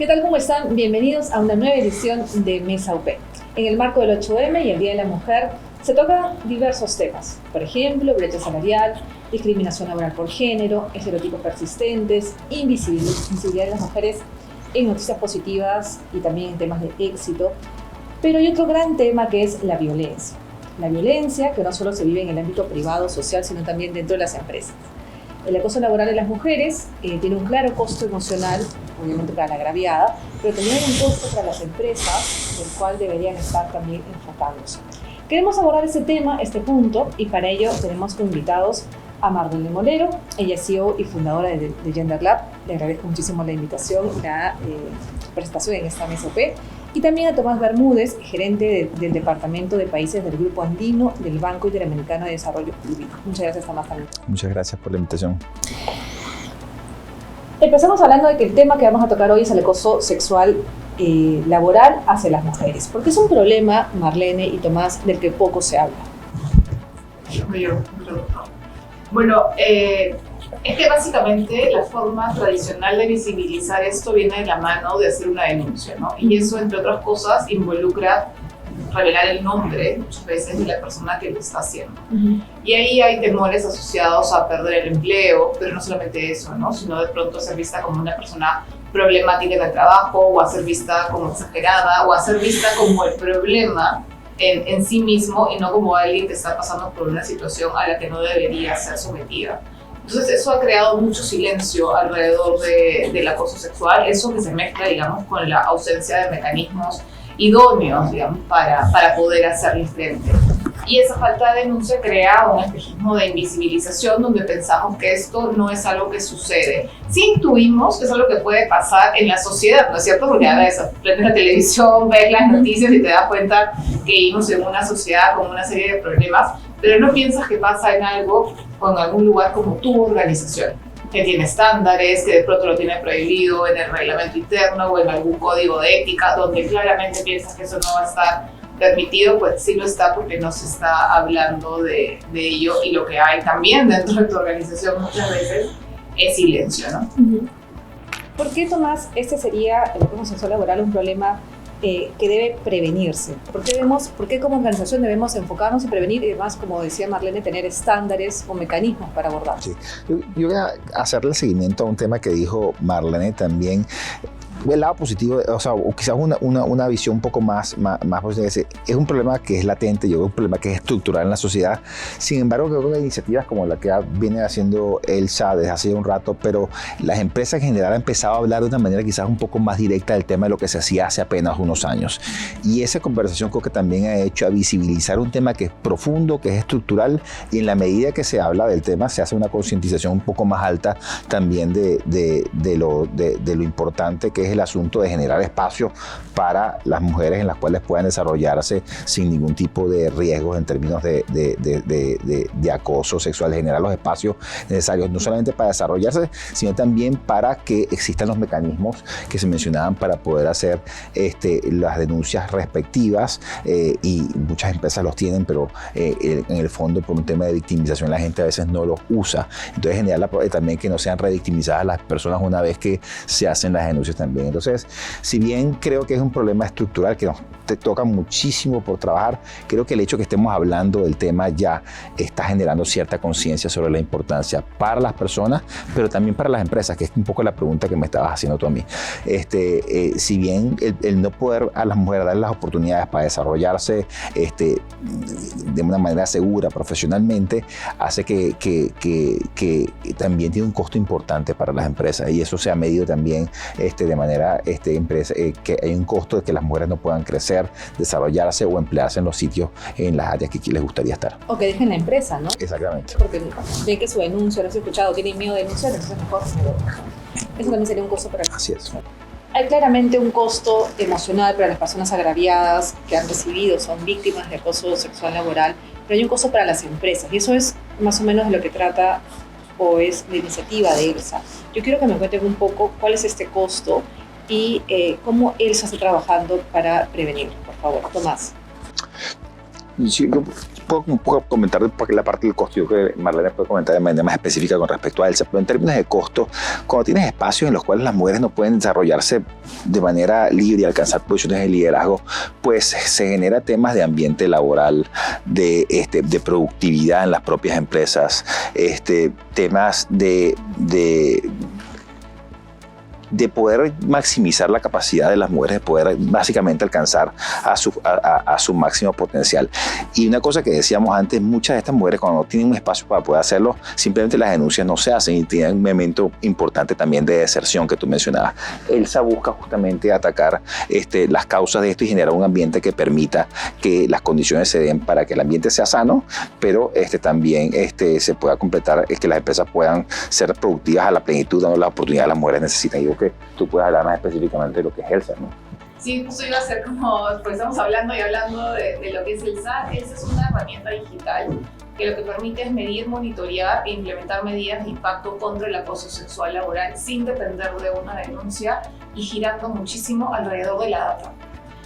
¿Qué tal? ¿Cómo están? Bienvenidos a una nueva edición de Mesa UP. En el marco del 8M y el Día de la Mujer se tocan diversos temas. Por ejemplo, brecha salarial, discriminación laboral por género, estereotipos persistentes, invisibilidad de las mujeres en noticias positivas y también en temas de éxito. Pero hay otro gran tema que es la violencia. La violencia que no solo se vive en el ámbito privado, social, sino también dentro de las empresas. El acoso laboral de las mujeres tiene un claro costo emocional, obviamente para la agraviada, pero también hay un costo para las empresas, del cual deberían estar también enfocándose. Queremos abordar este tema, este punto, y para ello tenemos como invitados a Marlene Molero. Ella es CEO y fundadora de Gender Lab. Le agradezco muchísimo la invitación y la presentación en esta Mesa UP. Y también a Tomás Bermúdez, gerente del Departamento de Países del Grupo Andino del Banco Interamericano de Desarrollo Público. Muchas gracias, Tomás, también. Muchas gracias por la invitación. Empezamos hablando de que el tema que vamos a tocar hoy es el acoso sexual laboral hacia las mujeres. Porque es un problema, Marlene y Tomás, del que poco se habla. Bueno, es que básicamente la forma tradicional de visibilizar esto viene de la mano de hacer una denuncia, ¿no? Y eso, entre otras cosas, involucra revelar el nombre, muchas veces, de la persona que lo está haciendo. Y ahí hay temores asociados a perder el empleo, pero no solamente eso, ¿no? Sino de pronto a ser vista como una persona problemática en el trabajo, o a ser vista como exagerada, o a ser vista como el problema en sí mismo y no como alguien que está pasando por una situación a la que no debería ser sometida. Entonces eso ha creado mucho silencio alrededor del acoso sexual, eso que se mezcla, digamos, con la ausencia de mecanismos idóneos, digamos, para poder hacerle frente. Y esa falta de denuncia crea un espejismo de invisibilización donde pensamos que esto no es algo que sucede. Sí intuimos que es algo que puede pasar en la sociedad, ¿no es cierto? Porque a veces prendes la televisión, ves las noticias y te das cuenta que vivimos en una sociedad con una serie de problemas, pero no piensas que pasa en algo o en algún lugar como tu organización, que tiene estándares, que de pronto lo tiene prohibido en el reglamento interno o en algún código de ética, donde claramente piensas que eso no va a estar permitido. Pues sí lo está, porque no se está hablando de ello, y lo que hay también dentro de tu organización muchas veces es silencio, ¿no? ¿Por qué, Tomás, este sería el acoso sexual laboral un problema que debe prevenirse? ¿Por qué como organización debemos enfocarnos y prevenir, y además, como decía Marlene, tener estándares o mecanismos para abordar? Sí. Yo voy a hacerle seguimiento a un tema que dijo Marlene también. El lado positivo, o quizás una visión un poco más positiva, es un problema que es latente, yo creo que es un problema que es estructural en la sociedad. Sin embargo, creo que iniciativas como la que viene haciendo Elsa desde hace un rato, pero las empresas en general han empezado a hablar de una manera quizás un poco más directa del tema de lo que se hacía hace apenas unos años. Y esa conversación creo que también ha hecho a visibilizar un tema que es profundo, que es estructural, y en la medida que se habla del tema se hace una concientización un poco más alta también de lo importante que es el asunto de generar espacios para las mujeres en las cuales puedan desarrollarse sin ningún tipo de riesgos en términos de acoso sexual, generar los espacios necesarios no solamente para desarrollarse, sino también para que existan los mecanismos que se mencionaban para poder hacer las denuncias respectivas, y muchas empresas los tienen, pero en el fondo, por un tema de victimización, la gente a veces no los usa. Entonces generar también que no sean revictimizadas las personas una vez que se hacen las denuncias también. Entonces, si bien creo que es un problema estructural que nos toca muchísimo por trabajar, creo que el hecho que estemos hablando del tema ya está generando cierta conciencia sobre la importancia para las personas, pero también para las empresas, que es un poco la pregunta que me estabas haciendo tú a mí. Si bien el no poder a las mujeres darles las oportunidades para desarrollarse de una manera segura profesionalmente, hace que también tiene un costo importante para las empresas, y eso se ha medido también de manera que hay un costo de que las mujeres no puedan crecer, desarrollarse o emplearse en los sitios, en las áreas que les gustaría estar. O que dejen la empresa, ¿no? Exactamente. Porque ven que su denuncia no se ha escuchado, tienen miedo de denunciar, entonces mejor me lo dejan. Eso también sería un costo para ellos. Así es. Hay claramente un costo emocional para las personas agraviadas que han recibido, son víctimas de acoso sexual laboral, pero hay un costo para las empresas, y eso es más o menos de lo que trata o es la iniciativa de Elsa. Yo quiero que me cuenten un poco cuál es este costo y cómo Elsa está trabajando para prevenirlo. Por favor, Tomás. Sí, puedo comentar la parte del costo. Yo creo que Marlene puede comentar de manera más específica con respecto a Elsa, pero en términos de costo, cuando tienes espacios en los cuales las mujeres no pueden desarrollarse de manera libre y alcanzar posiciones de liderazgo, pues se genera temas de ambiente laboral, de productividad en las propias empresas, temas de poder maximizar la capacidad de las mujeres de poder básicamente alcanzar a su máximo potencial. Y una cosa que decíamos antes, muchas de estas mujeres cuando no tienen un espacio para poder hacerlo, simplemente las denuncias no se hacen y tienen un elemento importante también de deserción que tú mencionabas. Elsa busca justamente atacar las causas de esto y generar un ambiente que permita que las condiciones se den para que el ambiente sea sano, pero también se pueda completar, que las empresas puedan ser productivas a la plenitud, dando la oportunidad que las mujeres necesitan. Y que tú puedes hablar más específicamente de lo que es Elsa, ¿no? Sí, justo iba a ser como, pues estamos hablando de lo que es Elsa. Elsa es una herramienta digital que lo que permite es medir, monitorear e implementar medidas de impacto contra el acoso sexual laboral sin depender de una denuncia y girando muchísimo alrededor de la data.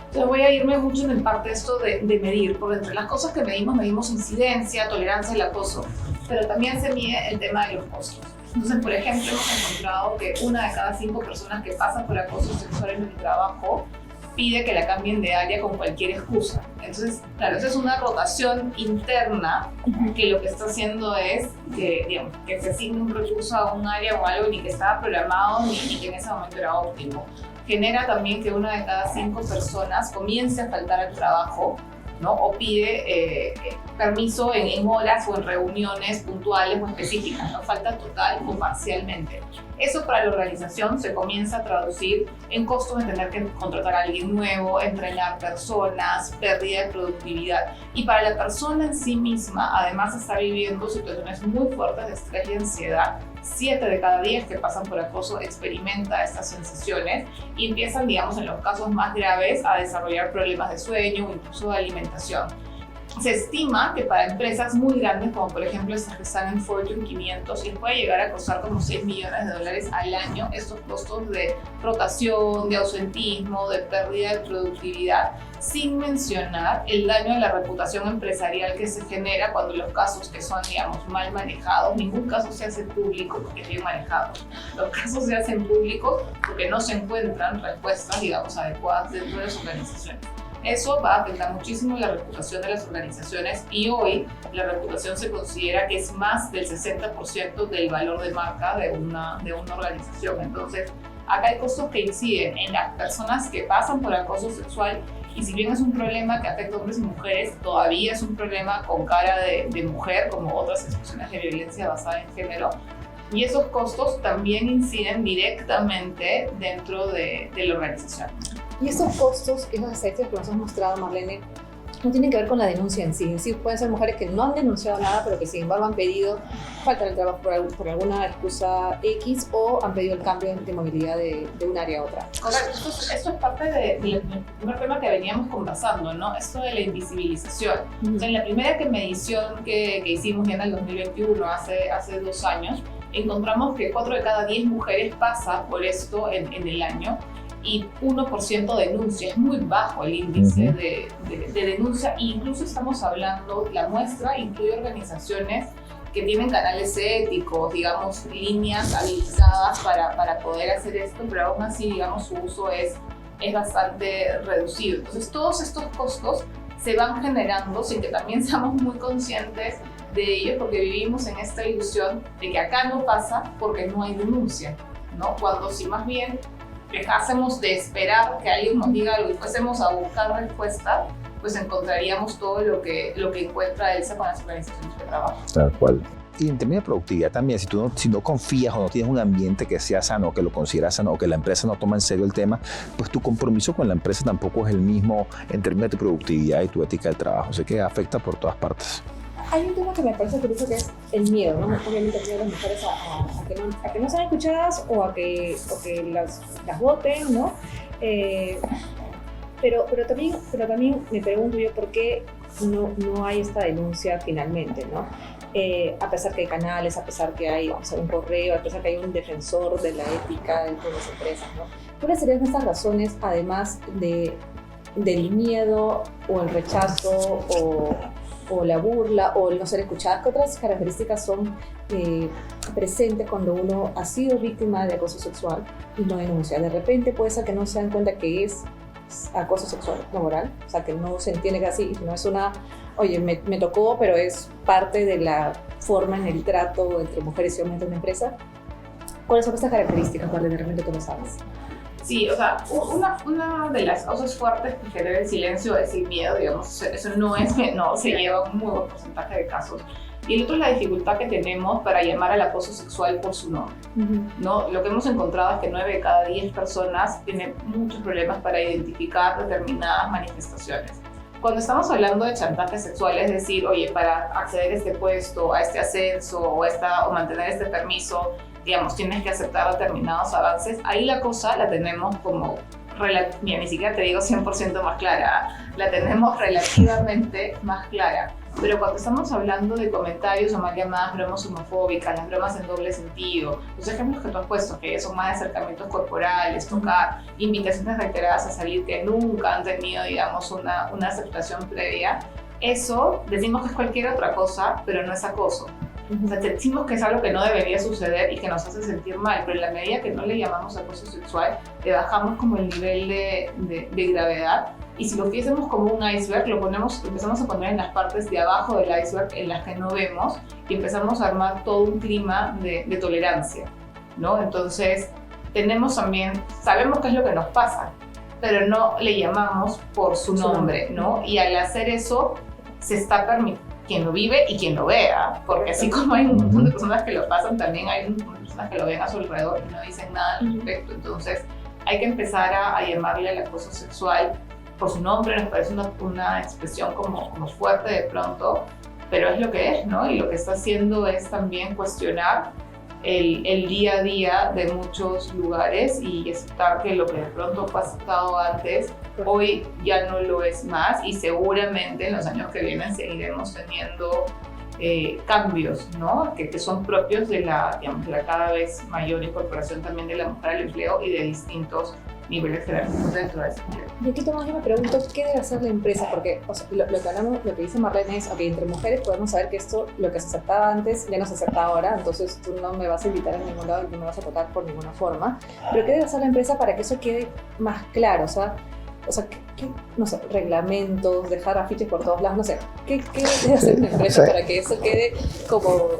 Entonces voy a irme mucho en parte de esto de medir, porque entre las cosas que medimos incidencia, tolerancia al acoso, pero también se mide el tema de los costos. Entonces, por ejemplo, hemos encontrado que 1 de cada 5 personas que pasan por acoso sexual en el trabajo pide que la cambien de área con cualquier excusa. Entonces, claro, esa es una rotación interna que lo que está haciendo es que se asigne un recurso a un área o algo ni que estaba programado ni que en ese momento era óptimo. Genera también que 1 de cada 5 personas comience a faltar al trabajo, ¿no? O pide permiso en horas o en reuniones puntuales o específicas, no falta total o parcialmente. Eso para la organización se comienza a traducir en costos de tener que contratar a alguien nuevo, entrenar personas, pérdida de productividad. Y para la persona en sí misma, además está viviendo situaciones muy fuertes de estrés y ansiedad. 7 de cada 10 que pasan por acoso experimenta estas sensaciones y empiezan, digamos, en los casos más graves a desarrollar problemas de sueño o incluso de alimentación. Se estima que para empresas muy grandes, como por ejemplo esas que están en Fortune 500, les puede llegar a costar como $6 millones al año estos costos de rotación, de ausentismo, de pérdida de productividad, sin mencionar el daño a la reputación empresarial que se genera cuando los casos que son, digamos, mal manejados, ningún caso se hace público porque es bien manejado. Los casos se hacen públicos porque no se encuentran respuestas, digamos, adecuadas dentro de las organizaciones. Eso va a afectar muchísimo la reputación de las organizaciones y hoy la reputación se considera que es más del 60% del valor de marca de una organización. Entonces, acá hay costos que inciden en las personas que pasan por acoso sexual y si bien es un problema que afecta a hombres y mujeres, todavía es un problema con cara de mujer, como otras expresiones de violencia basada en género. Y esos costos también inciden directamente dentro de la organización. Y estos costos, esas estadísticas que nos has mostrado, Marlene, no tienen que ver con la denuncia en sí. Es decir, pueden ser mujeres que no han denunciado nada, pero que sin embargo han pedido falta de trabajo por alguna excusa X o han pedido el cambio de movilidad de un área a otra. Correcto, esto es parte del primer tema que veníamos conversando, ¿no? Esto de la invisibilización. O sea, en la primera medición que hicimos ya en el 2021, hace 2 años, encontramos que 4 de cada 10 mujeres pasan por esto en el año. Y 1% denuncia, es muy bajo el índice de denuncia, e incluso estamos hablando, la muestra incluye organizaciones que tienen canales éticos, digamos, líneas habilitadas para poder hacer esto, pero aún así, digamos, su uso es bastante reducido. Entonces, todos estos costos se van generando sin que también seamos muy conscientes de ellos, porque vivimos en esta ilusión de que acá no pasa porque no hay denuncia, ¿no? Cuando si más bien dejásemos de esperar que alguien nos diga algo y fuésemos a buscar respuesta, pues encontraríamos todo lo que encuentra Elsa con las organizaciones de trabajo. Tal cual. Y en términos de productividad también, si no confías o no tienes un ambiente que sea sano, que lo consideras sano, o que la empresa no toma en serio el tema, pues tu compromiso con la empresa tampoco es el mismo en términos de tu productividad y tu ética del trabajo. O sea que afecta por todas partes. Hay un tema que me parece curioso que es el miedo, ¿no? Obviamente el miedo de las mujeres a que no sean escuchadas o a que las voten, ¿no? Pero también me pregunto yo por qué no hay esta denuncia finalmente, ¿no? A pesar que hay canales, a pesar que hay un correo, a pesar que hay un defensor de la ética dentro de las empresas, ¿no? ¿Cuáles serían estas razones, además del miedo o el rechazo o la burla o el no ser escuchada. ¿Qué otras características son presentes cuando uno ha sido víctima de acoso sexual y no denuncia? De repente puede ser que no se dan cuenta que es acoso sexual laboral, o sea, que no se entiende que así, no es una, oye, me tocó, pero es parte de la forma en el trato entre mujeres y hombres de una empresa. ¿Cuáles son estas características, Marlene? De repente tú lo sabes. Sí, o sea, una de las cosas fuertes que genera el silencio es el miedo, digamos, eso no se lleva un muy buen porcentaje de casos. Y el otro es la dificultad que tenemos para llamar al acoso sexual por su nombre, ¿no? Lo que hemos encontrado es que 9 de cada 10 personas tienen muchos problemas para identificar determinadas manifestaciones. Cuando estamos hablando de chantaje sexual, es decir, oye, para acceder a este puesto, a este ascenso o mantener este permiso, digamos, tienes que aceptar determinados avances, ahí la cosa la tenemos como, mira, ni siquiera te digo 100% más clara, la tenemos relativamente más clara. Pero cuando estamos hablando de comentarios o mal llamadas bromas homofóbicas, las bromas en doble sentido, los ejemplos que tú has puesto, que son más de acercamientos corporales, tocar, invitaciones reiteradas a salir que nunca han tenido, digamos, una aceptación previa, eso decimos que es cualquier otra cosa, pero no es acoso. O sea, decimos que es algo que no debería suceder y que nos hace sentir mal, pero en la medida que no le llamamos acoso sexual, le bajamos como el nivel de gravedad. Y si lo viésemos como un iceberg, empezamos a poner en las partes de abajo del iceberg en las que no vemos y empezamos a armar todo un clima de tolerancia, ¿no? Entonces, sabemos qué es lo que nos pasa, pero no le llamamos por su nombre, ¿no? Y al hacer eso, se está permitiendo quien lo vive y quien lo vea, porque así como hay un montón de personas que lo pasan, también hay un montón de personas que lo ven a su alrededor y no dicen nada al respecto. Entonces, hay que empezar a llamarle al acoso sexual por su nombre. Nos parece una expresión como fuerte de pronto, pero es lo que es, ¿no? Y lo que está haciendo es también cuestionar el día a día de muchos lugares y aceptar que lo que de pronto fue aceptado antes, hoy ya no lo es más, y seguramente en los años que vienen seguiremos teniendo cambios, ¿no? que son propios de la cada vez mayor incorporación también de la mujer al empleo y de distintos niveles jerárquicos dentro de ese empleo. Y aquí Tomás, yo me pregunto, ¿qué debe hacer la empresa? Porque o sea, lo que dice Marlene es, ok, entre mujeres podemos saber que esto, lo que se aceptaba antes, ya no se acepta ahora, entonces tú no me vas a invitar a ningún lado y no me vas a tocar por ninguna forma. Pero ¿qué debe hacer la empresa para que eso quede más claro? O sea, no sé, reglamentos, dejar afiches por todos lados, no sé. ¿Qué debe hacer una empresa para que eso quede como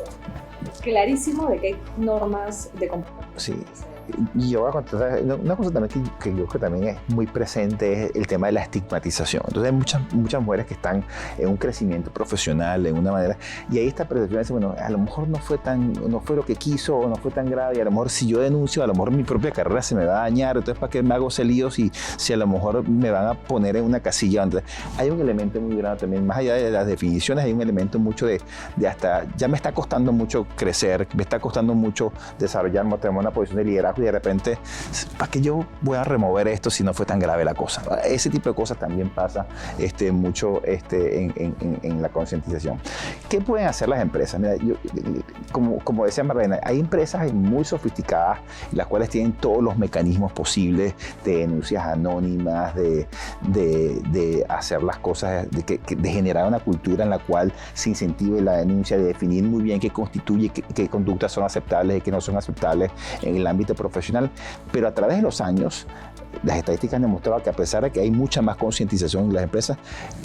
clarísimo de que hay normas de comportamiento? Sí. Y yo voy a contar una cosa también que yo creo que también es muy presente, es el tema de la estigmatización. Entonces hay muchas mujeres que están en un crecimiento profesional, en una manera, y ahí esta percepción de, bueno, a lo mejor no fue lo que quiso o no fue tan grave, y a lo mejor si yo denuncio, a lo mejor mi propia carrera se me va a dañar, entonces ¿para qué me hago ese lío si a lo mejor me van a poner en una casilla? Entonces, hay un elemento muy grande también, más allá de las definiciones, hay un elemento mucho de hasta, ya me está costando mucho crecer, me está costando mucho desarrollarme, tener una posición de liderazgo, y de repente, ¿para qué yo voy a remover esto si no fue tan grave la cosa? Ese tipo de cosas también pasa mucho en la concientización. ¿Qué pueden hacer las empresas? Mira, como decía Marlene, hay empresas muy sofisticadas, las cuales tienen todos los mecanismos posibles de denuncias anónimas, de hacer las cosas, de generar una cultura en la cual se incentive la denuncia, de definir muy bien qué constituye, qué conductas son aceptables y qué no son aceptables en el ámbito profesional. Pero a través de los años, las estadísticas han demostrado que a pesar de que hay mucha más concientización en las empresas,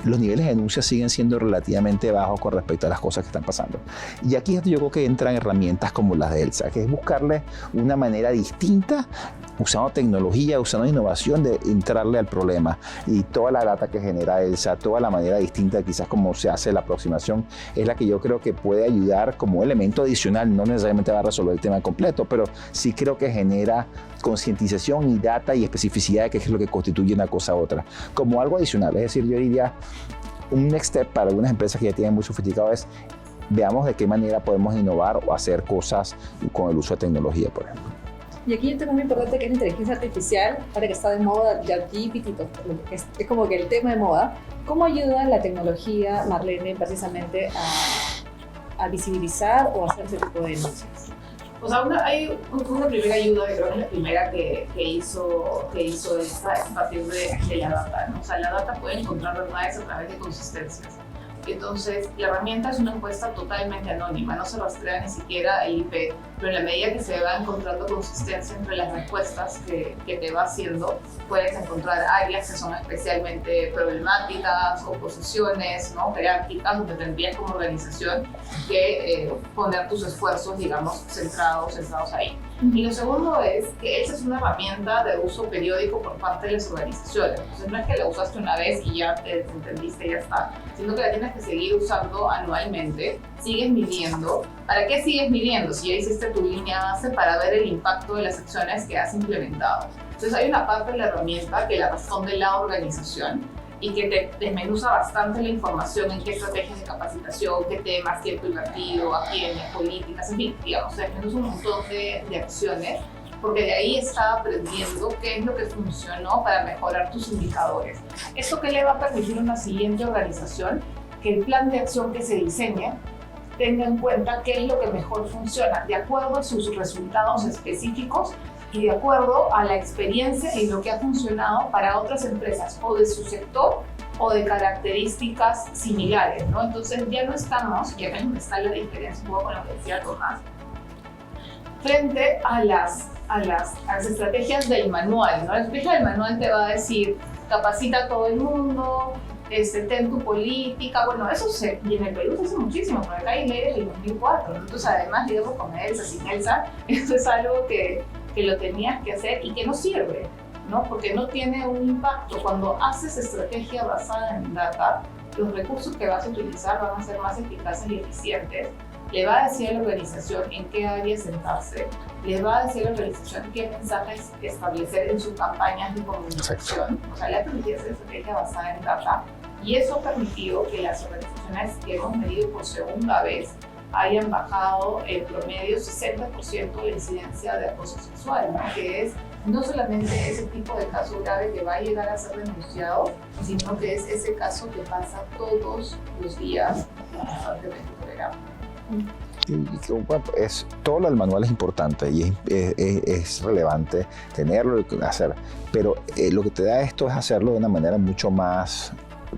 los niveles de denuncia siguen siendo relativamente bajos con respecto a las cosas que están pasando. Y aquí yo creo que entran herramientas como las de ELSA, que es buscarle una manera distinta, usando tecnología, usando innovación, de entrarle al problema. Y toda la data que genera ELSA, toda la manera distinta quizás como se hace la aproximación, es la que yo creo que puede ayudar como elemento adicional. No necesariamente va a resolver el tema completo, pero sí creo que genera concientización y data y especificidad de qué es lo que constituye una cosa a otra, como algo adicional. Es decir, yo diría, un next step para algunas empresas que ya tienen muy sofisticado es, veamos de qué manera podemos innovar o hacer cosas con el uso de tecnología, por ejemplo. Y aquí hay un tema muy importante que es la inteligencia artificial, ahora que está de moda, ya GPT, es como que el tema de moda. ¿Cómo ayuda la tecnología, Marlene, precisamente a visibilizar o hacer ese tipo de denuncias? O sea, hay una primera ayuda, que creo que es la primera que hizo esta, es a partir de la data, ¿no? O sea, la data puede encontrar verdades a través de consistencias. Entonces, la herramienta es una encuesta totalmente anónima, no se rastrea ni siquiera el IP, pero en la medida que se va encontrando consistencia entre las respuestas que te va haciendo, puedes encontrar áreas que son especialmente problemáticas o posiciones, ¿no?, jerárquicas, donde tendrías como organización que poner tus esfuerzos, digamos, centrados ahí. Y lo segundo es que esa es una herramienta de uso periódico por parte de las organizaciones. Entonces no es que la usaste una vez y ya te desentendiste y ya está, sino que la tienes que seguir usando anualmente, sigues midiendo. ¿Para qué sigues midiendo? Si ya hiciste tu línea base para ver el impacto de las acciones que has implementado. Entonces hay una parte de la herramienta que la responde la organización y que te desmenuza bastante la información en qué estrategias de capacitación, qué temas, tiempo invertido, a quiénes, políticas, en fin, digamos, se desmenuza un montón de acciones, porque de ahí está aprendiendo qué es lo que funcionó para mejorar tus indicadores. ¿Esto qué le va a permitir a una siguiente organización? Que el plan de acción que se diseñe tenga en cuenta qué es lo que mejor funciona, de acuerdo a sus resultados específicos y de acuerdo a la experiencia y lo que ha funcionado para otras empresas o de su sector o de características similares, ¿no? Entonces ya no estamos, y acá es donde está la diferencia un poco con lo que decía Tomás, frente a las estrategias del manual, ¿no? La estrategia del manual te va a decir, capacita a todo el mundo, ten tu política, bueno, eso y en el Perú se hace muchísimo, porque acá hay leyes del 2004, ¿no? Entonces además, digamos, con Elsa, sin Elsa, esto es algo que lo tenías que hacer y que no sirve, ¿no? Porque no tiene un impacto. Cuando haces estrategia basada en data, los recursos que vas a utilizar van a ser más eficaces y eficientes. Le va a decir a la organización en qué área sentarse, le va a decir a la organización qué mensajes establecer en sus campañas de comunicación. O sea, le ha permitido hacer estrategia basada en data y eso ha permitido que las organizaciones que hemos medido por segunda vez hayan bajado en promedio 60% de la incidencia de acoso sexual, ¿no? Que es no solamente ese tipo de caso grave que va a llegar a ser denunciado, sino que es ese caso que pasa todos los días constantemente tolerable. Todo lo del manual es importante y es relevante tenerlo y hacer, pero lo que te da esto es hacerlo de una manera mucho más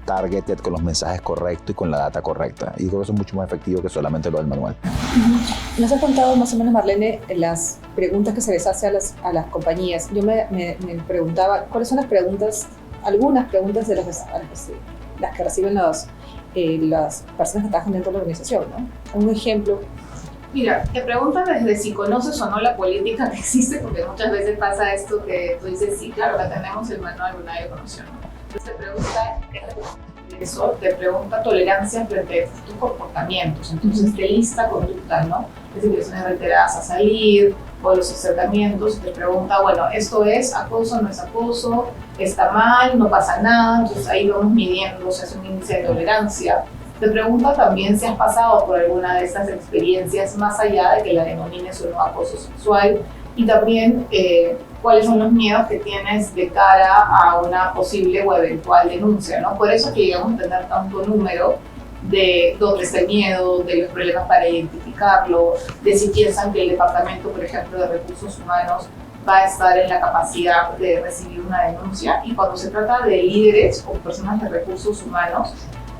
targeted, con los mensajes correctos y con la data correcta, y creo que eso es mucho más efectivo que solamente lo del manual. Nos has contado más o menos, Marlene, las preguntas que se les hace a las compañías. Yo me preguntaba cuáles son algunas preguntas de las que reciben las personas que trabajan dentro de la organización, ¿no? Un ejemplo. Mira, te preguntan desde si conoces o no la política que existe, porque muchas veces pasa esto que tú dices, sí, claro, acá tenemos el manual, pero nadie conoció, ¿no? Entonces te pregunta eso, te pregunta tolerancia frente a tus comportamientos, entonces te lista conducta, ¿no? Es invitaciones reiteradas a salir, o los acercamientos, te pregunta, bueno, esto es acoso, no es acoso, está mal, no pasa nada, entonces ahí vamos midiendo, se hace un índice de tolerancia. Te pregunta también si has pasado por alguna de estas experiencias más allá de que la denomines o no acoso sexual, y también cuáles son los miedos que tienes de cara a una posible o eventual denuncia, ¿no? Por eso que llegamos a tener tanto número de dónde está el miedo, de los problemas para identificarlo, de si piensan que el departamento, por ejemplo, de recursos humanos va a estar en la capacidad de recibir una denuncia. Y cuando se trata de líderes o personas de recursos humanos,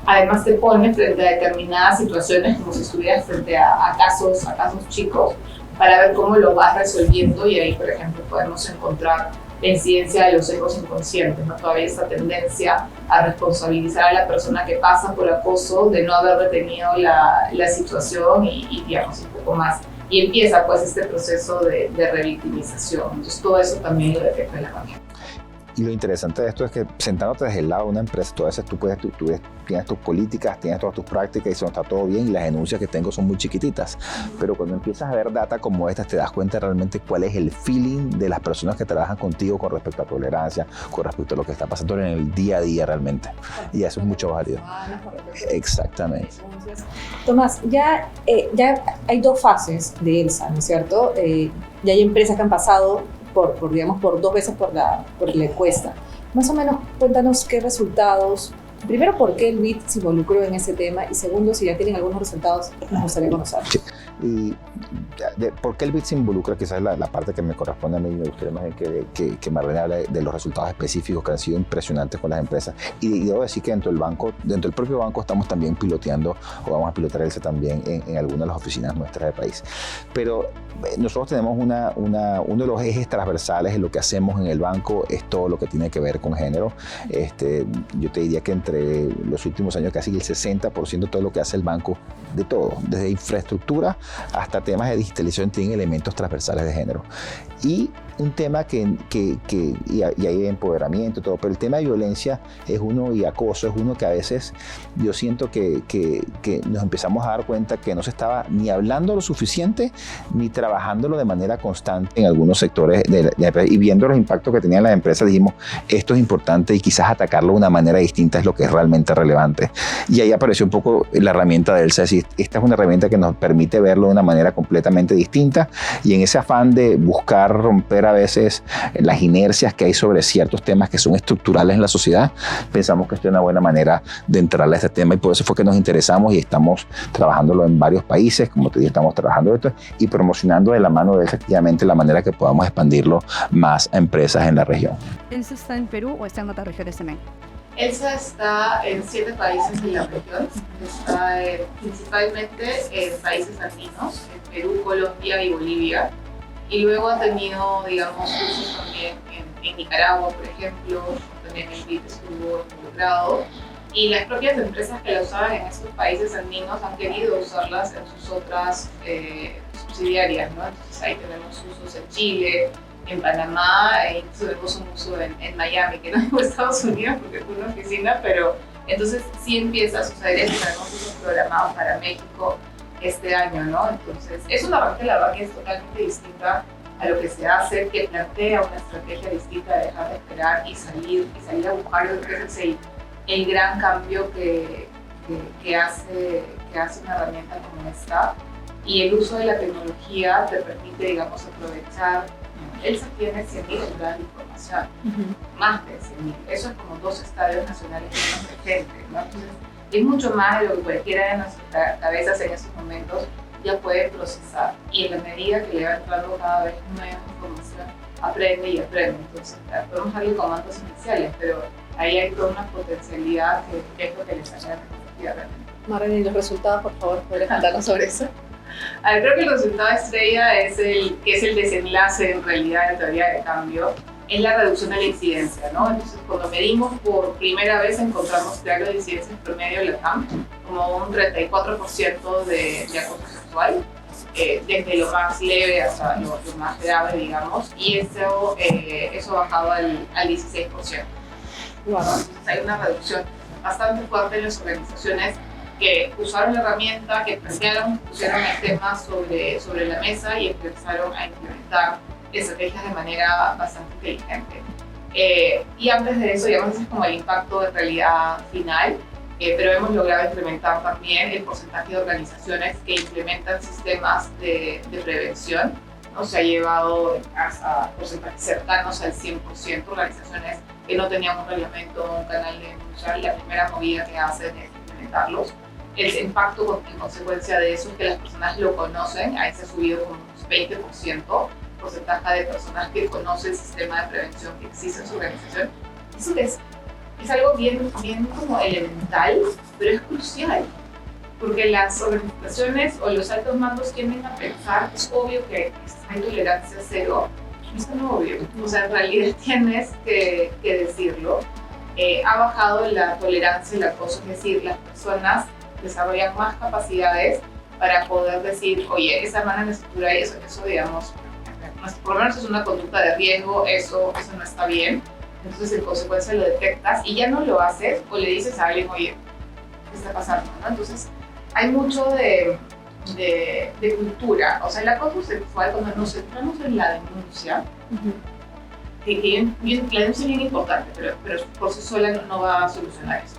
además te pone frente a determinadas situaciones como si estuvieras frente a casos chicos, para ver cómo lo vas resolviendo, y ahí, por ejemplo, podemos encontrar la incidencia de los sesgos inconscientes, ¿no? Todavía esta tendencia a responsabilizar a la persona que pasa por acoso de no haber detenido la situación y digamos, un poco más. Y empieza pues este proceso de revictimización. Entonces todo eso también lo detecta la herramienta. Y lo interesante de esto es que sentándote desde el lado de una empresa, tú a veces tú tienes tus políticas, tienes todas tus prácticas y eso está todo bien y las denuncias que tengo son muy chiquititas. Pero cuando empiezas a ver data como esta, te das cuenta realmente cuál es el feeling de las personas que trabajan contigo con respecto a tolerancia, con respecto a lo que está pasando en el día a día realmente. Y eso es mucho válido. Exactamente. Tomás, ya hay dos fases de ELSA, ¿no es cierto? Ya hay empresas que han pasado por 2 veces por la encuesta. Más o menos, cuéntanos qué resultados, primero, por qué el BID se involucró en ese tema, y segundo, si ya tienen algunos resultados, nos gustaría conocer. Sí. Y ¿por qué el BID se involucra? Quizás la parte que me corresponde a mí, me gustaría más que Marlene hable de los resultados específicos que han sido impresionantes con las empresas. Y debo decir que dentro del propio banco estamos también piloteando, o vamos a pilotar ELSA también en algunas de las oficinas nuestras del país. Pero nosotros tenemos uno de los ejes transversales en lo que hacemos en el banco es todo lo que tiene que ver con género. Yo te diría que entre los últimos años casi el 60% de todo lo que hace el banco, de todo, desde infraestructura hasta temas de digitalización, tienen elementos transversales de género. Y un tema y hay empoderamiento y todo, pero el tema de violencia es uno, y acoso es uno que a veces yo siento que nos empezamos a dar cuenta que no se estaba ni hablando lo suficiente ni trabajándolo de manera constante en algunos sectores y viendo los impactos que tenían las empresas dijimos esto es importante y quizás atacarlo de una manera distinta es lo que es realmente relevante. Y ahí apareció un poco la herramienta de ELSA, es decir, esta es una herramienta que nos permite verlo de una manera completamente distinta, y en ese afán de buscar romper a veces las inercias que hay sobre ciertos temas que son estructurales en la sociedad, pensamos que esta es una buena manera de entrarle a este tema, y por eso fue que nos interesamos y estamos trabajándolo en varios países, como te dije, estamos trabajando esto y promocionando de la mano de efectivamente la manera que podamos expandirlo más a empresas en la región. ¿ELSA está en Perú o está en otras regiones también? ELSA está en 7 países de la región, está principalmente en países andinos, en Perú, Colombia y Bolivia. Y luego ha tenido, digamos, usos también en Nicaragua, por ejemplo, también el BID estuvo involucrado. Y las propias empresas que la usaban en estos países andinos han querido usarlas en sus otras subsidiarias, ¿no? Entonces ahí tenemos usos en Chile, en Panamá, e incluso tenemos un uso en Miami, que no es en Estados Unidos porque es una oficina, pero entonces sí empieza a suceder eso, tenemos usos programados para México este año, ¿no? Entonces, es una herramienta, la verdad, que es totalmente distinta a lo que se hace, que plantea una estrategia distinta de dejar de esperar y salir a buscar. Yo creo que ese es el gran cambio que hace una herramienta como esta. Y el uso de la tecnología te permite, digamos, aprovechar. ELSA tiene 100.000 unidades de información, más de 100.000. Eso es como 2 estadios nacionales llenos de gente, ¿no? Entonces, es mucho más de lo que cualquiera de nuestras cabezas en esos momentos ya puede procesar. Y en la medida que le va entrando cada vez nueva información, aprende y aprende. Entonces, podemos darle comandos iniciales, pero ahí hay toda una potencialidad que es lo que les hace la tecnología realmente. Marlene, ¿y los resultados, por favor, podrías contarnos sobre eso? A ver, creo que el resultado estrella es el desenlace en realidad de teoría de cambio, es la reducción de la incidencia, ¿no? Entonces, cuando medimos por primera vez, encontramos triángulo de incidencia en promedio de la TAM, como un 34% de acoso sexual, desde lo más leve hasta lo más grave, digamos, y eso ha bajado al 16%. Wow. Entonces, hay una reducción bastante fuerte en las organizaciones que usaron la herramienta, que plantearon, pusieron el tema sobre la mesa y empezaron a implementar estrategias de manera bastante inteligente. Y antes de eso, digamos, ese es como el impacto en realidad final, pero hemos logrado implementar también el porcentaje de organizaciones que implementan sistemas de prevención, ¿no? Se ha llevado hasta porcentajes cercanos al 100%, organizaciones que no tenían un reglamento o un canal de denuncia, y la primera movida que hacen es implementarlos. El impacto en consecuencia de eso es que las personas lo conocen, ahí se ha subido como un 20%, porcentaje de personas que conocen el sistema de prevención que existe en su organización. Eso es algo bien como elemental, pero es crucial, porque las organizaciones o los altos mandos tienden a pensar que es obvio que hay tolerancia cero. No es tan obvio, o sea, en realidad tienes que decirlo. Ha bajado la tolerancia y el acoso, es decir, las personas desarrollan más capacidades para poder decir, oye, esa mala estructura y eso digamos, por lo menos es una conducta de riesgo, eso no está bien. Entonces, en consecuencia, lo detectas y ya no lo haces o le dices a alguien, oye, ¿qué está pasando? ¿No? Entonces, hay mucho de cultura. O sea, el acoso sexual, cuando nos centramos en la denuncia, que la denuncia es bien importante, pero por sí sola no va a solucionar eso.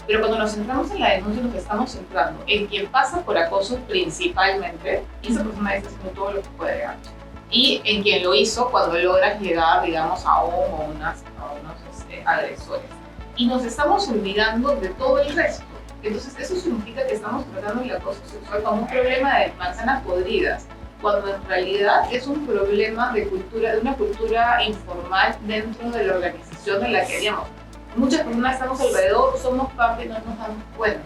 Pero cuando nos centramos en la denuncia, nos estamos centrando en quien pasa por acoso principalmente, y esa persona está haciendo todo lo que puede antes. Y en quien lo hizo cuando logras llegar, digamos, a unos agresores. Y nos estamos olvidando de todo el resto. Entonces eso significa que estamos tratando el acoso sexual como un problema de manzanas podridas, cuando en realidad es un problema de una cultura informal dentro de la organización en la que digamos, muchas personas estamos alrededor, somos parte y no nos damos cuenta.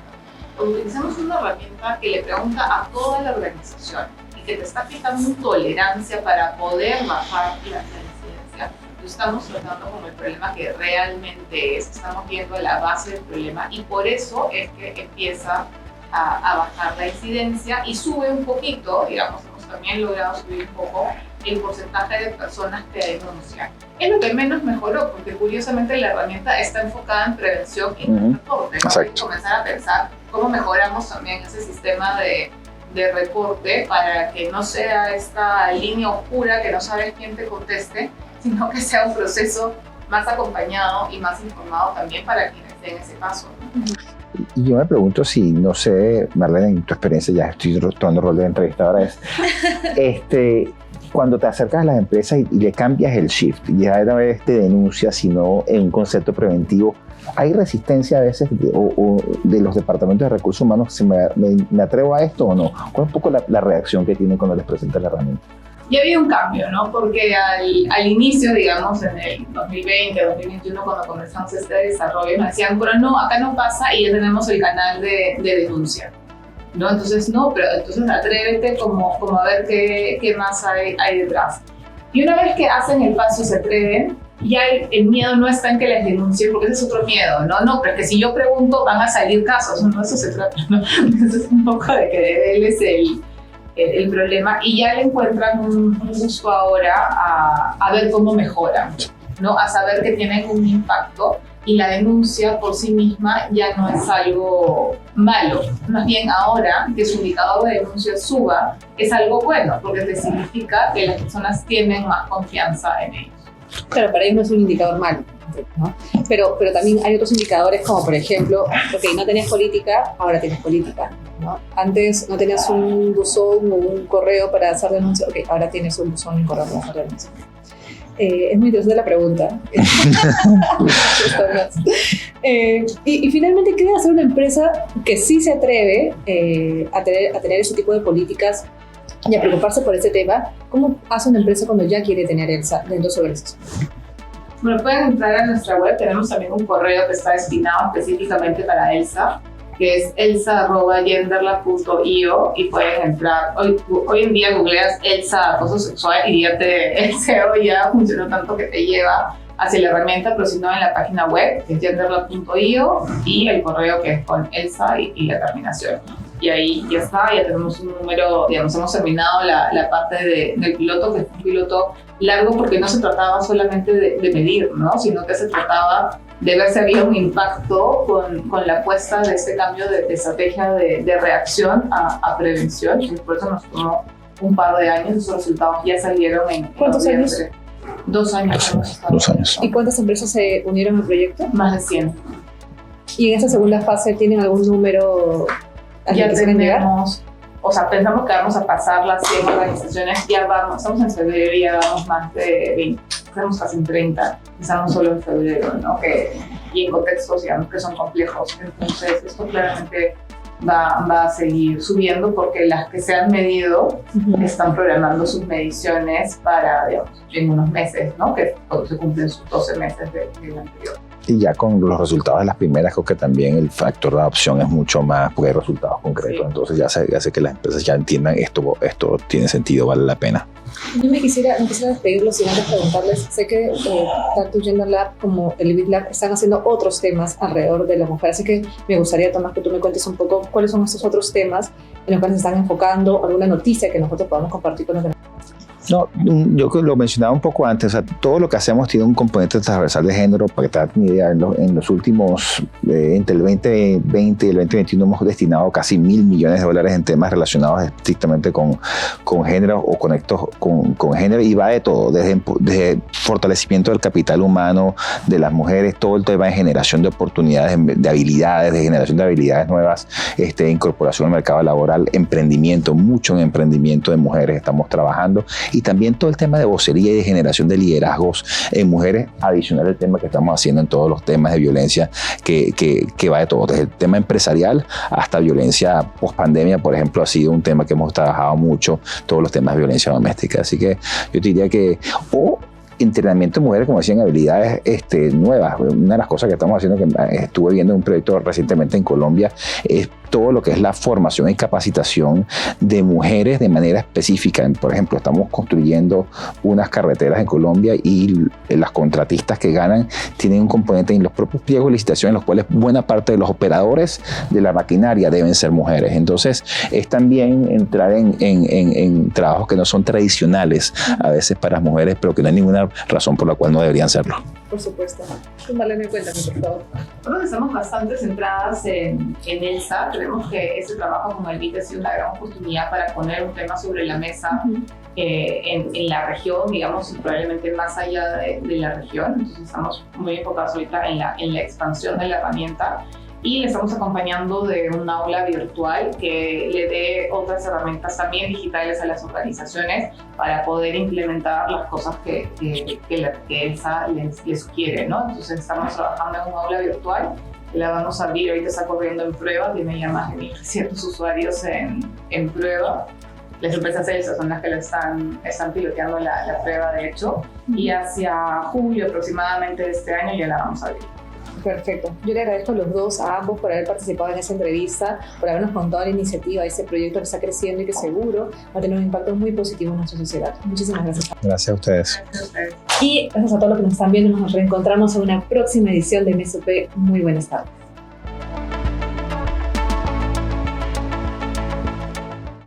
Cuando utilizamos una herramienta que le pregunta a toda la organización y que te está aplicando tolerancia para poder bajar la incidencia, lo estamos tratando como el problema que realmente es, estamos viendo la base del problema y por eso es que empieza a bajar la incidencia y sube un poquito, digamos, hemos también logrado subir un poco el porcentaje de personas que denuncian. Es lo que menos mejoró, porque curiosamente la herramienta está enfocada en prevención y en reporte. ¿No? Hay que comenzar a pensar cómo mejoramos también ese sistema de reporte para que no sea esta línea oscura que no sabes quién te conteste, sino que sea un proceso más acompañado y más informado también para quienes den ese paso, ¿no? Y yo me pregunto si, no sé, Marlene, en tu experiencia, ya estoy tomando el rol de entrevistadora, cuando te acercas a las empresas y le cambias el shift, ya no es de denuncia, sino en un concepto preventivo, ¿hay resistencia a veces de los departamentos de recursos humanos? ¿Me atrevo a esto o no? ¿Cuál es un poco la reacción que tienen cuando les presentas la herramienta? Ya había un cambio, ¿no? Porque al inicio, digamos, en el 2020, 2021, cuando comenzamos este desarrollo, me decían, pero no, acá no pasa y ya tenemos el canal de denuncia, ¿no? Entonces, no, pero entonces atrévete como a ver qué más hay detrás. Y una vez que hacen el paso y se atreven, ya el miedo no está en que les denuncien, porque ese es otro miedo, ¿no? No, pero es que si yo pregunto van a salir casos, no, eso se trata, ¿no? Eso es un poco de que él es el problema y ya le encuentran un gusto ahora a ver cómo mejoran, ¿no? A saber que tienen un impacto y la denuncia por sí misma ya no es algo malo. Más bien ahora que su indicador de denuncia suba es algo bueno porque te significa que las personas tienen más confianza en ellos. Claro, para ellos no es un indicador malo, ¿no? Pero también hay otros indicadores como por ejemplo, ok, no tenías política, ahora tienes política, ¿no? Antes no tenías un buzón o un correo para hacer denuncia, ok, ahora tienes un buzón y un correo para hacer denuncia. Es muy interesante la pregunta. Y finalmente, ¿qué debe hacer una empresa que sí se atreve a tener ese tipo de políticas y a preocuparse por este tema? ¿Cómo hace una empresa cuando ya quiere tener ELSA dentro de su organización? Bueno, pueden entrar a nuestra web, tenemos también un correo que está destinado específicamente para ELSA, que es elsa@genderlab.io y pueden entrar. Hoy en día googleas ELSA acoso sexual y ya el SEO ya funcionó tanto que te lleva hacia la herramienta, pero si no en la página web, que es genderlab.io y el correo que es con ELSA y la terminación. Y ahí ya está, ya tenemos un número, digamos, hemos terminado la parte del piloto, que es un piloto largo porque no se trataba solamente de medir, ¿no? Sino que se trataba de ver si había un impacto con la puesta de este cambio de estrategia de reacción a prevención. Y por eso nos tomó un par de años, esos resultados ya salieron en... ¿Cuántos años? 2 años. 2 años. ¿Y cuántas empresas se unieron al proyecto? Más de 100. ¿Y en esa segunda fase tienen algún número al ya que quieren llegar? tenemos, o sea, pensamos que vamos a pasar las 100 organizaciones, ya vamos, estamos en febrero y ya vamos más de 20, estamos casi en 30, estamos solo en febrero, ¿no? Y en contextos, digamos, que son complejos, entonces esto claramente va a seguir subiendo porque las que se han medido están programando sus mediciones para, digamos, en unos meses, ¿no? Que se cumplen sus 12 meses del anterior. Y ya con los resultados de las primeras, creo que también el factor de adopción es mucho más, porque hay resultados concretos. Sí. Entonces ya hace que las empresas ya entiendan esto tiene sentido, vale la pena. Yo me quisiera despedirlos y antes preguntarles, sé que tanto Gender Lab como el Elevate Lab están haciendo otros temas alrededor de la mujer, así que me gustaría, Tomás, que tú me cuentes un poco cuáles son estos otros temas en los cuales se están enfocando, alguna noticia que nosotros podamos compartir con los demás. No, yo lo mencionaba un poco antes, o sea, todo lo que hacemos tiene un componente transversal de género. Para que te hagas una idea, en los últimos, entre el 2020 y el 2021 hemos destinado casi $1.000 millones en temas relacionados estrictamente con género o conectos con género, y va de todo, desde fortalecimiento del capital humano, de las mujeres, todo el tema de generación de oportunidades, de habilidades, de generación de habilidades nuevas, incorporación al mercado laboral, emprendimiento, mucho en emprendimiento de mujeres estamos trabajando. y también todo el tema de vocería y de generación de liderazgos en mujeres, adicional al tema que estamos haciendo en todos los temas de violencia que va de todo, desde el tema empresarial hasta violencia post-pandemia, por ejemplo, ha sido un tema que hemos trabajado mucho, todos los temas de violencia doméstica. Así que yo te diría que, entrenamiento de mujeres, como decían, habilidades nuevas. Una de las cosas que estamos haciendo, que estuve viendo en un proyecto recientemente en Colombia, es todo lo que es la formación y capacitación de mujeres de manera específica. Por ejemplo, estamos construyendo unas carreteras en Colombia y las contratistas que ganan tienen un componente en los propios pliegos de licitación en los cuales buena parte de los operadores de la maquinaria deben ser mujeres. Entonces, es también entrar en trabajos que no son tradicionales a veces para las mujeres, pero que no hay ninguna razón por la cual no deberían serlo. Por supuesto. Tú, Marlene, cuéntame, por favor. Nosotros estamos bastante centradas en ELSA. Creemos que ese trabajo con Elvita ha sido una gran oportunidad para poner un tema sobre la mesa en la región, digamos, y probablemente más allá de la región. Entonces estamos muy enfocados ahorita en la expansión de la herramienta y le estamos acompañando de un aula virtual que le dé otras herramientas también digitales a las organizaciones para poder implementar las cosas que ELSA les sugiere, ¿no? Entonces estamos trabajando en un aula virtual que la vamos a abrir, ahorita está corriendo en prueba, tiene ya más de 1.300 usuarios en prueba. Las empresas ELSA son las que están piloteando la prueba, de hecho, y hacia julio aproximadamente de este año ya la vamos a abrir. Perfecto. Yo le agradezco a los dos, a ambos, por haber participado en esta entrevista, por habernos contado la iniciativa, ese proyecto que está creciendo y que seguro va a tener un impacto muy positivo en nuestra sociedad. Muchísimas gracias. Gracias a ustedes. Gracias a ustedes. Y gracias a todos los que nos están viendo. Nos reencontramos en una próxima edición de MSUP. Muy buenas tardes.